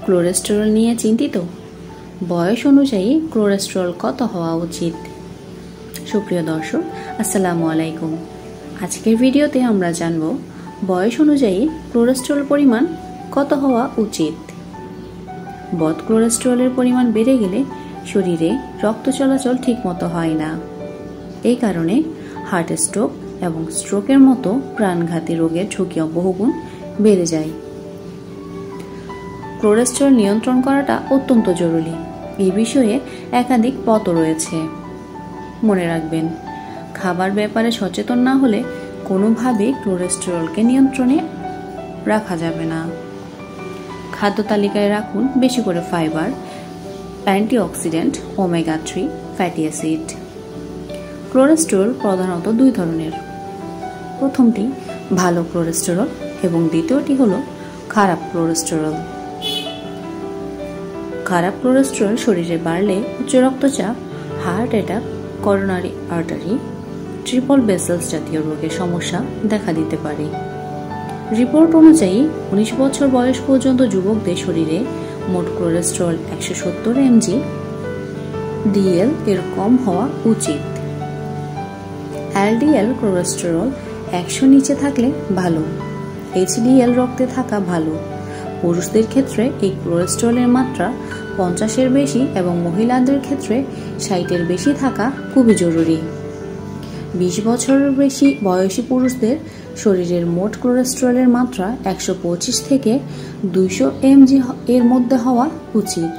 Cholesterol নিয়ে চিন্তিত? বয়স অনুযায়ী কোলেস্টেরল কত হওয়া উচিত? সুপ্রিয় দর্শক, আসসালামু আলাইকুম। আজকের ভিডিওতে আমরা জানব বয়স অনুযায়ী কোলেস্টেরল পরিমাণ কত হওয়া উচিত। বদ কোলেস্টেরলের পরিমাণ বেড়ে গেলে শরীরে রক্ত চলাচল ঠিকমতো হয় না। এই কারণে হার্ট স্ট্রোক এবং স্ট্রোকের মতো প্রাণঘাতী রোগের ঝুঁকি বহুগুণ বেড়ে যায়। কোলেস্টেরল নিয়ন্ত্রণ করাটা অত্যন্ত জরুরি। এই বিষয়ে একাধিক পথ রয়েছে। মনে রাখবেন, খাবার ব্যাপারে সচেতন না হলে কোনোভাবেই কোলেস্টেরলকে নিয়ন্ত্রণে রাখা যাবে না। খাদ্য তালিকায় রাখুন বেশি করে fibre, antioxidant, omega 3 fatty acid. Cholesterol প্রধানত দুই ধরনের। প্রথমটি ভালো কোলেস্টেরল এবং দ্বিতীয়টি হলো খারাপ কোলেস্টেরল। খারাপ কোলেস্টেরল শরীরে বাড়লে উচ্চ রক্তচাপ, heart attack, coronary artery, triple vessels জাতীয় রোগের সমস্যা দেখা দিতে পারে। রিপোর্ট অনুযায়ী 19 বছর বয়স পর্যন্ত যুবকদের শরীরে মোট কোলেস্টেরল 170 mg ডিএল এর কম হওয়া উচিত। এলডিএল কোলেস্টেরল 100 নিচে থাকলে ভালো। এইচডিএল রক্তে থাকা ভালো। পুরুষদের ক্ষেত্রে এই কোলেস্টেরলের মাত্রা 50-এর বেশি এবং মহিলাদের ক্ষেত্রে 60-এর বেশি থাকা খুবই জরুরি। 20 বছরের বেশি বয়সী পুরুষদের শরীরের মোট কোলেস্টেরলের মাত্রা 125 থেকে 200 mg এর মধ্যে হওয়া উচিত।